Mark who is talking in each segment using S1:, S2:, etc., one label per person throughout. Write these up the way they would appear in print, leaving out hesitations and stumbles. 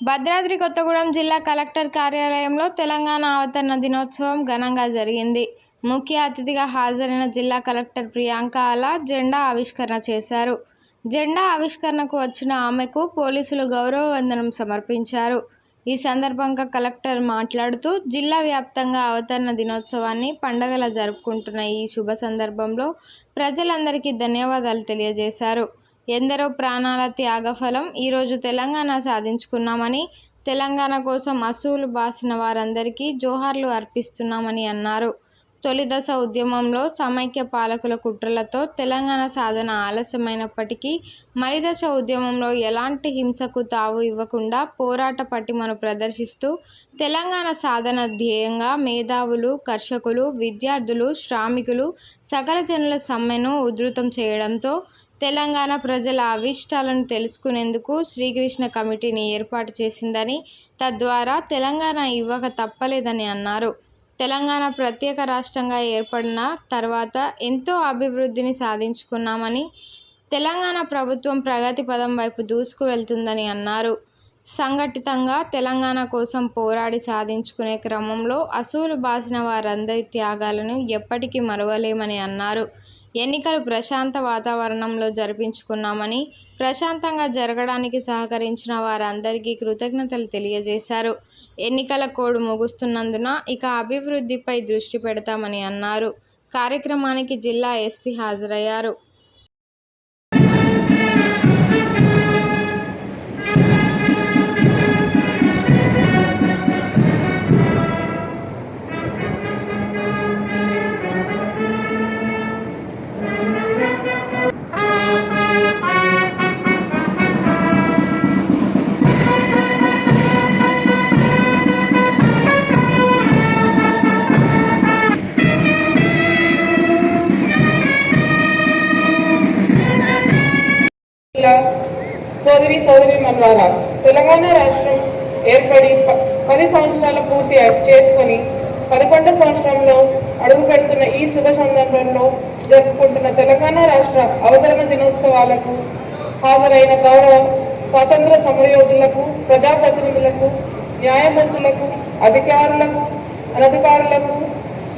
S1: భద్రాద్రి కొత్తగూడెం జిల్లా కలెక్టర్ కార్యాలయంలో తెలంగాణ అవతరణ దినోత్సవం ఘనంగా జరిగింది. ముఖ్య అతిథిగా హాజరైన జిల్లా కలెక్టర్ ప్రియాంక ఆలా జెండా ఆవిష్కరణ చేశారు. జెండా ఆవిష్కరణకు వచ్చిన ఆమెకు పోలీసులు గౌరవ వందనం సమర్పించారు. ఈ సందర్భంగా కలెక్టర్ మాట్లాడుతూ, జిల్లా వ్యాప్తంగా అవతరణ దినోత్సవాన్ని పండగలా జరుపుకుంటున్న ఈ శుభ సందర్భంలో ప్రజలందరికీ ధన్యవాదాలు తెలియజేశారు. ఎందరో ప్రాణాల త్యాగఫలం ఈరోజు తెలంగాణ సాధించుకున్నామని, తెలంగాణ కోసం అసువులు బాసిన వారందరికీ జోహార్లు అర్పిస్తున్నామని అన్నారు. తొలి దశ ఉద్యమంలో సమైక్య పాలకుల కుట్రలతో తెలంగాణ సాధన ఆలస్యమైనప్పటికీ మరి దశ ఉద్యమంలో ఎలాంటి హింసకు తావు ఇవ్వకుండా పోరాట పటిమను ప్రదర్శిస్తూ తెలంగాణ సాధన ధ్యేయంగా మేధావులు, కర్షకులు, విద్యార్థులు, శ్రామికులు, సకల జనుల సమ్మెను ఉధృతం చేయడంతో తెలంగాణ ప్రజల అభీష్టాలను తెలుసుకునేందుకు శ్రీకృష్ణ కమిటీని ఏర్పాటు చేసిందని, తద్వారా తెలంగాణ ఇవ్వక తప్పలేదని అన్నారు. తెలంగాణ ప్రత్యేక రాష్ట్రంగా ఏర్పడిన తర్వాత ఎంతో అభివృద్ధిని సాధించుకున్నామని, తెలంగాణ ప్రభుత్వం ప్రగతి పథం వైపు దూసుకు వెళ్తుందని అన్నారు. సంఘటితంగా తెలంగాణ కోసం పోరాడి సాధించుకునే క్రమంలో అసువులు బాసిన వారందరి త్యాగాలను ఎప్పటికీ మరువలేమని అన్నారు. ఎన్నికలు ప్రశాంత వాతావరణంలో జరిపించుకున్నామని, ప్రశాంతంగా జరగడానికి సహకరించిన వారందరికీ కృతజ్ఞతలు తెలియజేశారు. ఎన్నికల కోడ్ ముగుస్తున్నందున ఇక అభివృద్ధిపై దృష్టి పెడతామని అన్నారు. కార్యక్రమానికి జిల్లా ఎస్పీ హాజరయ్యారు.
S2: సోదరీమణులారా, తెలంగాణ రాష్ట్రం ఏర్పడి 10 సంవత్సరాలు పూర్తి చేసుకుని 11వ సంవత్సరంలో అడుగు పెడుతున్న ఈ శుభ సందర్భంలో జరుపుకుంటున్న తెలంగాణ రాష్ట్ర అవతరణ దినోత్సవాలకు హాజరైన గౌరవ స్వాతంత్ర సమరయోధులకు, ప్రజాప్రతినిధులకు, న్యాయమూర్తులకు, అధికారులకు, అనధికారులకు,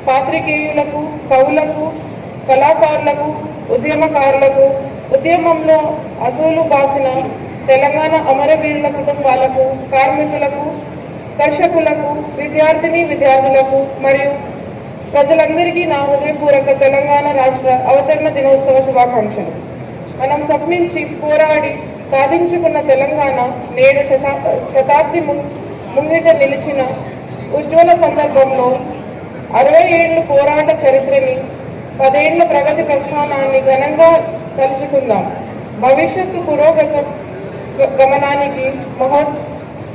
S2: పాత్రికేయులకు, కవులకు, కళాకారులకు, ఉద్యమకారులకు, ఉద్యమంలో అసువులు బాసిన తెలంగాణ అమరవీరుల కుటుంబాలకు, కార్మికులకు, కర్షకులకు, విద్యార్థులకు మరియు ప్రజలందరికీ నా హృదయపూర్వక తెలంగాణ రాష్ట్ర అవతరణ దినోత్సవ శుభాకాంక్షలు. మనం స్వప్నించి పోరాడి సాధించుకున్న తెలంగాణ నేడు శతాబ్ది ముంగిట నిలిచిన ఉజ్వల సందర్భంలో 60 ఏళ్ల పోరాట చరిత్రని, 10 ఏళ్ల ప్రగతి ప్రస్థానాన్ని ఘనంగా తలుచుకుందాం. భవిష్యత్తు గమనానికి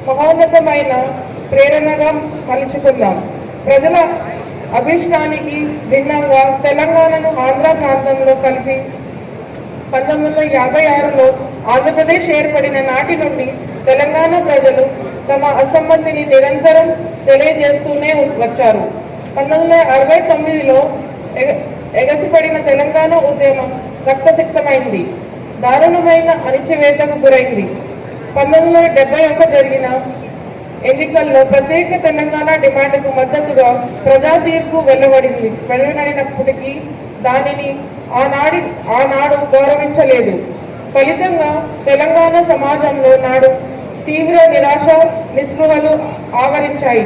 S2: మహోన్నతమైన ప్రేరణగా మలుచుకుందాం. ప్రజల అభిష్టానికి భిన్నంగా తెలంగాణను ఆంధ్ర ప్రాంతంలో కలిపి 1956లో ఆంధ్రప్రదేశ్ ఏర్పడిన నాటి నుండి తెలంగాణ ప్రజలు తమ అసమ్మతిని నిరంతరం తెలియజేస్తూనే వచ్చారు. 1969లో ఎగసిపడిన తెలంగాణ ఉద్యమం రక్తసిక్తమైంది, దారుణమైన అణిచివేతకు గురైంది. 1971 జరిగిన ఎన్నికల్లో ప్రత్యేక తెలంగాణ డిమాండ్కు మద్దతుగా ప్రజా తీర్పు వెలువడినప్పటికీ దానిని ఆనాడు గౌరవించలేదు. ఫలితంగా తెలంగాణ సమాజంలో నాడు తీవ్ర నిరాశ, నిస్పృహలు ఆవరించాయి.